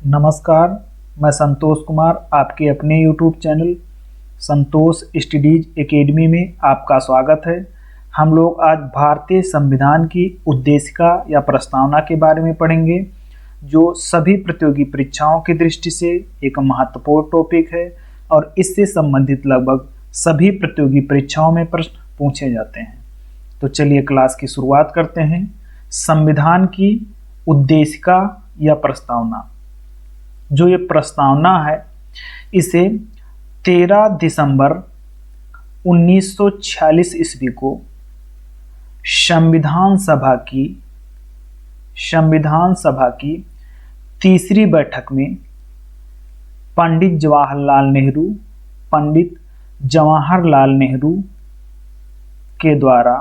नमस्कार, मैं संतोष कुमार आपके अपने YouTube चैनल संतोष स्टडीज एकेडमी में आपका स्वागत है। हम लोग आज भारतीय संविधान की उद्देशिका या प्रस्तावना के बारे में पढ़ेंगे, जो सभी प्रतियोगी परीक्षाओं की दृष्टि से एक महत्वपूर्ण टॉपिक है और इससे संबंधित लगभग सभी प्रतियोगी परीक्षाओं में प्रश्न पूछे जाते हैं। तो चलिए क्लास की शुरुआत करते हैं। संविधान की उद्देशिका या प्रस्तावना, जो ये प्रस्तावना है, इसे 13 दिसंबर 1946 ईस्वी को संविधान सभा की तीसरी बैठक में पंडित जवाहरलाल नेहरू के द्वारा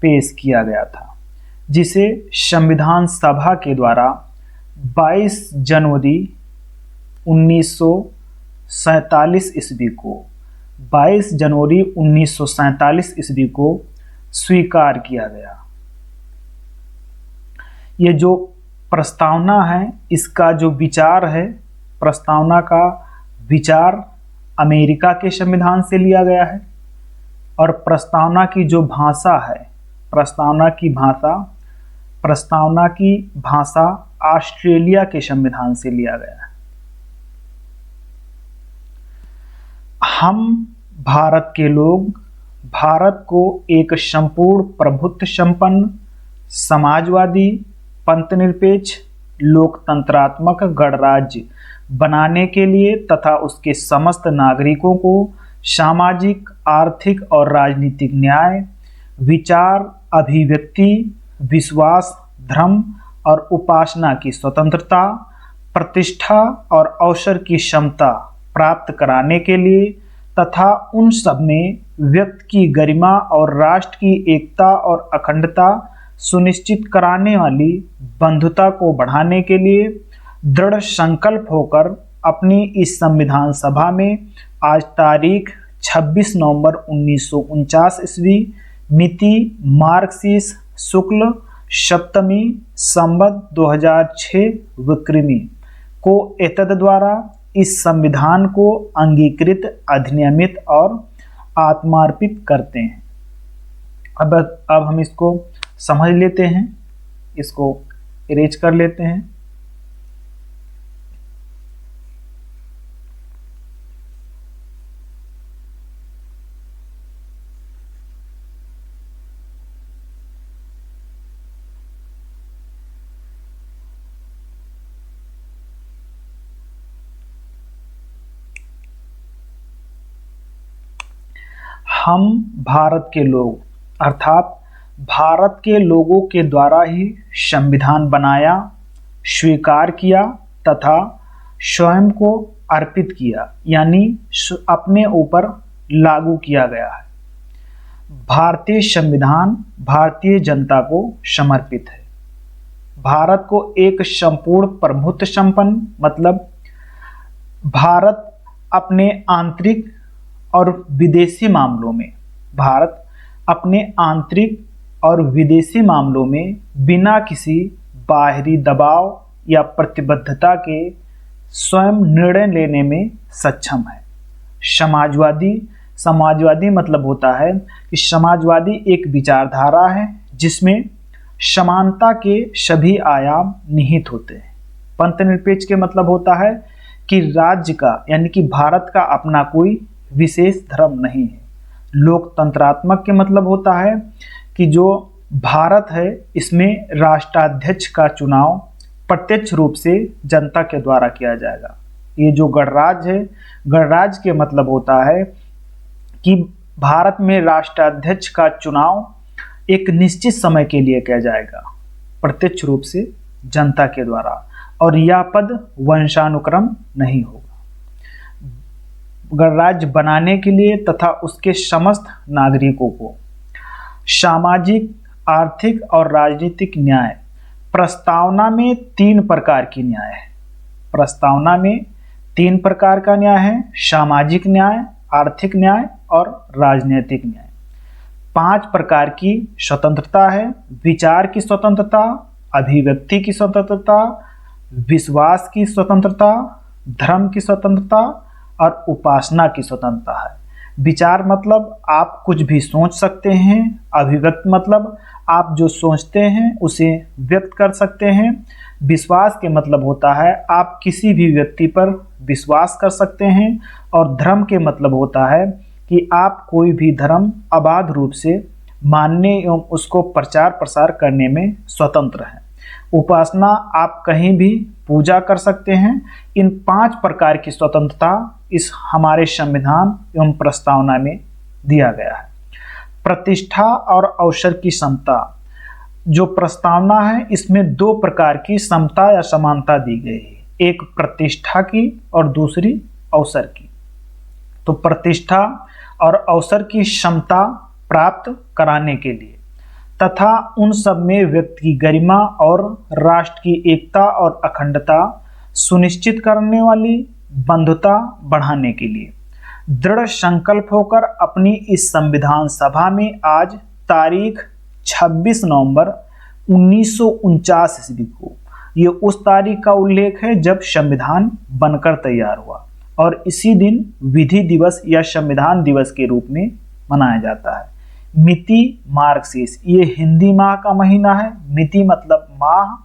पेश किया गया था, जिसे संविधान सभा के द्वारा 22 जनवरी 1947 ईस्वी को स्वीकार किया गया। ये जो प्रस्तावना है, इसका जो विचार है, प्रस्तावना का विचार अमेरिका के संविधान से लिया गया है और प्रस्तावना की जो भाषा है, प्रस्तावना की भाषा ऑस्ट्रेलिया के संविधान से लिया गया है। हम भारत के लोग भारत को एक संपूर्ण प्रभुत्व संपन्न, समाजवादी, पंथनिरपेक्ष, लोकतंत्रात्मक गणराज्य बनाने के लिए तथा उसके समस्त नागरिकों को सामाजिक, आर्थिक और राजनीतिक न्याय, विचार, अभिव्यक्ति, विश्वास, धर्म और उपासना की स्वतंत्रता, प्रतिष्ठा और अवसर की क्षमता प्राप्त कराने के लिए तथा उन सब में व्यक्ति की गरिमा और राष्ट्र की एकता और अखंडता सुनिश्चित कराने वाली बंधुता को बढ़ाने के लिए दृढ़ संकल्प होकर अपनी इस संविधान सभा में आज तारीख 26 नवंबर 1949 ईस्वी, मिति मार्क्सिस शुक्ल सप्तमी संवत 2006 विक्रमी को एतद द्वारा इस संविधान को अंगीकृत, अधिनियमित और आत्मार्पित करते हैं। अब हम इसको समझ लेते हैं, इसको इरेज कर लेते हैं। हम भारत के लोग अर्थात भारत के लोगों के द्वारा ही संविधान बनाया, स्वीकार किया तथा स्वयं को अर्पित किया, यानी अपने ऊपर लागू किया गया है। भारतीय संविधान भारतीय जनता को समर्पित है। भारत को एक संपूर्ण प्रभुत्व संपन्न, मतलब भारत अपने आंतरिक और विदेशी मामलों में बिना किसी बाहरी दबाव या प्रतिबद्धता के स्वयं निर्णय लेने में सक्षम है। समाजवादी मतलब होता है कि समाजवादी एक विचारधारा है जिसमें समानता के सभी आयाम निहित होते हैं। पंथनिरपेक्ष के मतलब होता है कि राज्य का, यानी कि भारत का अपना कोई विशेष धर्म नहीं है। लोकतंत्रात्मक के मतलब होता है कि जो भारत है, इसमें राष्ट्राध्यक्ष का चुनाव प्रत्यक्ष रूप से जनता के द्वारा किया जाएगा। ये जो गणराज्य है, गणराज्य के मतलब होता है कि भारत में राष्ट्राध्यक्ष का चुनाव एक निश्चित समय के लिए किया जाएगा, प्रत्यक्ष रूप से जनता के द्वारा, और यह पद वंशानुक्रम नहीं होगा। गणराज्य बनाने के लिए तथा उसके समस्त नागरिकों को सामाजिक, आर्थिक और राजनीतिक न्याय। प्रस्तावना में 3 प्रकार की न्याय है। प्रस्तावना में 3 प्रकार का न्याय है: सामाजिक न्याय, आर्थिक न्याय और राजनीतिक न्याय। 5 प्रकार की स्वतंत्रता है: विचार की स्वतंत्रता, अभिव्यक्ति की स्वतंत्रता, विश्वास की स्वतंत्रता, धर्म की स्वतंत्रता और उपासना की स्वतंत्रता है। विचार मतलब आप कुछ भी सोच सकते हैं। अभिव्यक्ति मतलब आप जो सोचते हैं उसे व्यक्त कर सकते हैं। विश्वास के मतलब होता है आप किसी भी व्यक्ति पर विश्वास कर सकते हैं। और धर्म के मतलब होता है कि आप कोई भी धर्म अबाध रूप से मानने एवं उसको प्रचार प्रसार करने में स्वतंत्र हैं। उपासना आप कहीं भी पूजा कर सकते हैं। इन 5 प्रकार की स्वतंत्रता इस हमारे संविधान एवं प्रस्तावना में दिया गया है। प्रतिष्ठा और अवसर की समता, जो प्रस्तावना है इसमें 2 प्रकार की समता या समानता दी गई है, एक प्रतिष्ठा की और दूसरी अवसर की। तो प्रतिष्ठा और अवसर की क्षमता प्राप्त कराने के लिए तथा उन सब में व्यक्ति की गरिमा और राष्ट्र की एकता और अखंडता सुनिश्चित करने वाली बंधुता बढ़ाने के लिए दृढ़ संकल्प होकर अपनी इस संविधान सभा में आज तारीख 26 नवंबर 1949 ईस्वी को, ये उस तारीख का उल्लेख है जब संविधान बनकर तैयार हुआ और इसी दिन विधि दिवस या संविधान दिवस के रूप में मनाया जाता है। मिति मार्गशीर्ष, ये हिंदी माह का महीना है। मिति मतलब माह,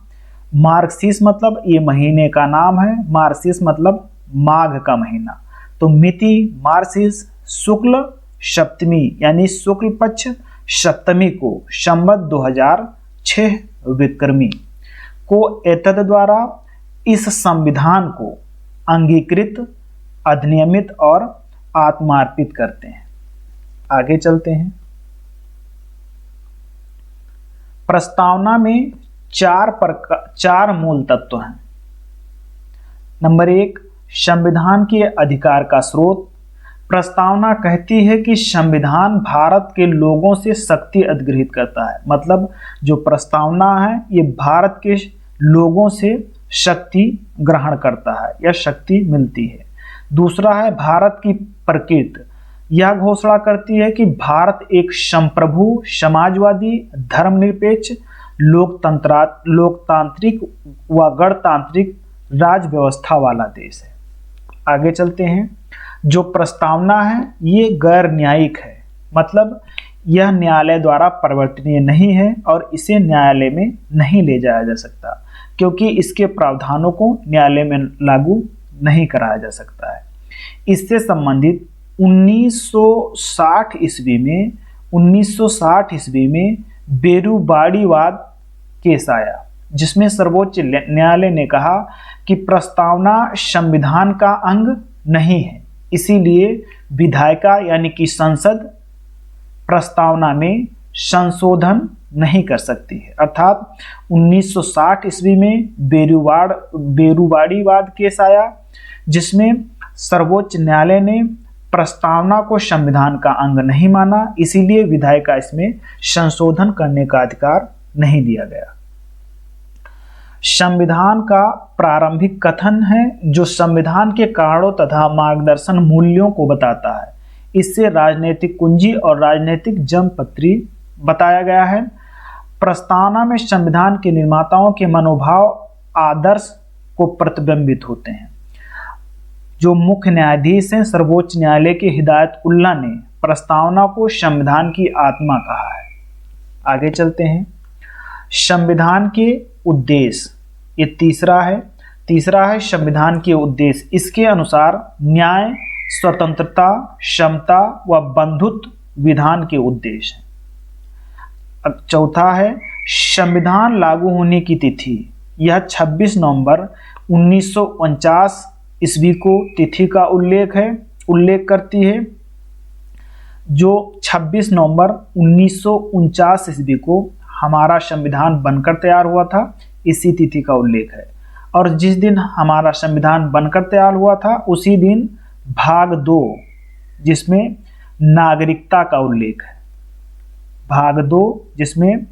मार्गशीर्ष मतलब ये महीने का नाम है, मार्गशीर्ष मतलब माघ का महीना। तो मिति मार्गशीर्ष शुक्ल सप्तमी यानी शुक्ल पक्ष सप्तमी को संवत 2006 विक्रमी को एतद द्वारा इस संविधान को अंगीकृत, अधिनियमित और आत्मार्पित करते हैं। आगे चलते हैं। प्रस्तावना में 4 मूल तत्व हैं। नंबर 1, संविधान के अधिकार का स्रोत। प्रस्तावना कहती है कि संविधान भारत के लोगों से शक्ति अधिग्रहित करता है। मतलब जो प्रस्तावना है ये भारत के लोगों से शक्ति ग्रहण करता है या शक्ति मिलती है। दूसरा है भारत की प्रकृति। यह घोषणा करती है कि भारत एक संप्रभु, समाजवादी, धर्मनिरपेक्ष, लोकतांत्रिक व गणतांत्रिक राज व्यवस्था वाला देश है। आगे चलते हैं। जो प्रस्तावना है ये गैर न्यायिक है। मतलब यह न्यायालय द्वारा परिवर्तनीय नहीं है और इसे न्यायालय में नहीं ले जाया जा सकता क्योंकि इसके प्रावधानों को न्यायालय में लागू नहीं कराया जा सकता है। इससे संबंधित 1960 ईस्वी में बेरुवाड़ीवाद केस आया जिसमें सर्वोच्च न्यायालय ने कहा कि प्रस्तावना संविधान का अंग नहीं है, इसीलिए विधायिका यानी कि संसद प्रस्तावना में संशोधन नहीं कर सकती है। अर्थात 1960 ईस्वी में बेरुवाड़ीवाद केस आया जिसमें सर्वोच्च न्यायालय ने प्रस्तावना को संविधान का अंग नहीं माना, इसीलिए विधायिका इसमें संशोधन करने का अधिकार नहीं दिया गया। संविधान का प्रारंभिक कथन है जो संविधान के कारणों तथा मार्गदर्शन मूल्यों को बताता है। इससे राजनीतिक कुंजी और राजनीतिक जमपत्री बताया गया है। प्रस्तावना में संविधान के निर्माताओं के मनोभाव, आदर्श को प्रतिबिंबित होते हैं। जो मुख्य न्यायाधीश हैं सर्वोच्च न्यायालय के हिदायतुल्लाह ने प्रस्तावना को संविधान की आत्मा कहा है। आगे चलते हैं। संविधान के उद्देश्य, ये तीसरा है संविधान के उद्देश्य। इसके अनुसार न्याय, स्वतंत्रता, समता व बंधुत्व विधान के उद्देश्य हैं। अब चौथा है संविधान लागू होने की तिथि। यह 26 नवंबर 1949 ईस्वी को तिथि का उल्लेख करती है। जो 26 नवंबर 1949 ईस्वी को हमारा संविधान बनकर तैयार हुआ था, इसी तिथि का उल्लेख है। और जिस दिन हमारा संविधान बनकर तैयार हुआ था उसी दिन भाग 2 जिसमें नागरिकता का उल्लेख है, भाग 2 जिसमें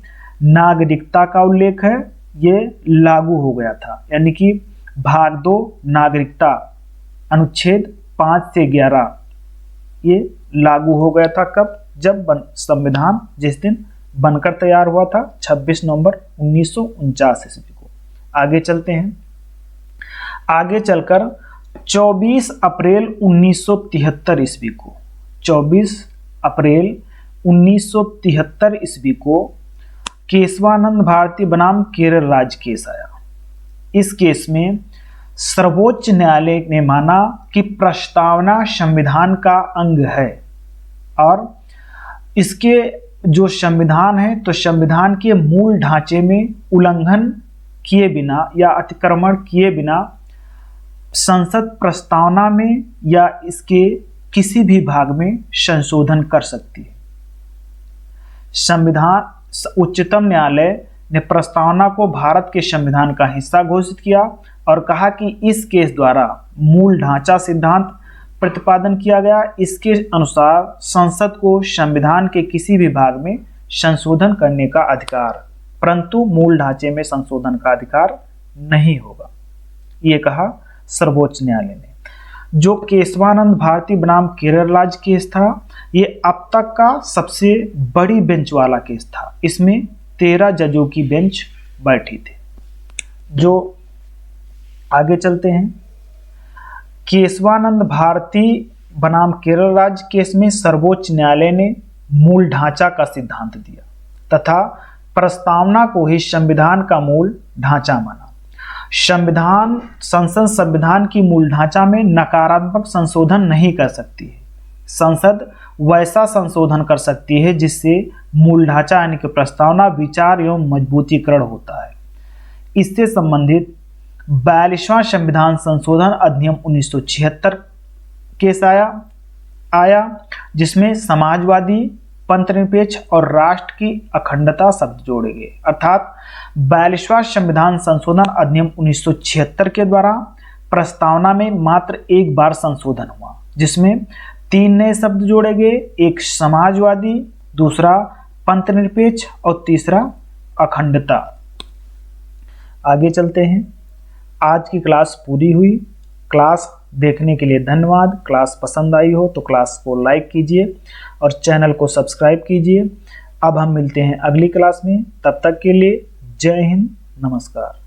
नागरिकता का उल्लेख है, ये लागू हो गया था। यानी कि भाग 2 नागरिकता अनुच्छेद 5 से 11 ये लागू हो गया था। कब? जब संविधान जिस दिन बनकर तैयार हुआ था 26 नवंबर 1949 ईस्वी को। आगे चलते हैं। आगे चलकर 24 अप्रैल 1973 ईस्वी को 24 अप्रैल 1973 ईस्वी को केशवानंद भारती बनाम केरल राज्य केस आया। इस केस में सर्वोच्च न्यायालय ने माना कि प्रस्तावना संविधान का अंग है और इसके जो संविधान है तो संविधान के मूल ढांचे में उल्लंघन किए बिना या अतिक्रमण किए बिना संसद प्रस्तावना में या इसके किसी भी भाग में संशोधन कर सकती है। संविधान उच्चतम न्यायालय ने प्रस्तावना को भारत के संविधान का हिस्सा घोषित किया और कहा कि इस केस द्वारा मूल ढांचा सिद्धांत प्रतिपादन किया गया। इसके अनुसार संसद को संविधान के किसी भी भाग में संशोधन करने का अधिकार, परंतु मूल ढांचे में संशोधन का अधिकार नहीं होगा, ये कहा सर्वोच्च न्यायालय ने। जो केशवानंद भारती बनाम केरल राज्य केस था, ये अब तक का सबसे बड़ी बेंच वाला केस था। इसमें 13 जजों की बेंच बैठी थी। जो आगे चलते हैं, केशवानंद भारती बनाम केरल राज्य केस में सर्वोच्च न्यायालय ने मूल ढांचा का सिद्धांत दिया तथा प्रस्तावना को ही संविधान का मूल ढांचा माना। संसद संविधान की मूल ढांचा में नकारात्मक संशोधन नहीं कर सकती है। संसद वैसा संशोधन कर सकती है जिससे मूल ढांचा यानी कि प्रस्तावना विचार एवं मजबूतीकरण होता है। इससे संबंधित 42वां संविधान संशोधन अधिनियम 1976 केस आया जिसमें समाजवादी, पंथनिरपेक्ष और राष्ट्र की अखंडता शब्द जोड़े गए। अर्थात 42वां संविधान संशोधन अधिनियम 1976 के द्वारा प्रस्तावना में मात्र एक बार संशोधन हुआ, जिसमें 3 नए शब्द जोड़े गए, एक समाजवादी, दूसरा पंथनिरपेक्ष और तीसरा अखंडता। आगे चलते हैं। आज की क्लास पूरी हुई। क्लास देखने के लिए धन्यवाद। क्लास पसंद आई हो तो क्लास को लाइक कीजिए और चैनल को सब्सक्राइब कीजिए। अब हम मिलते हैं अगली क्लास में। तब तक के लिए जय हिंद, नमस्कार।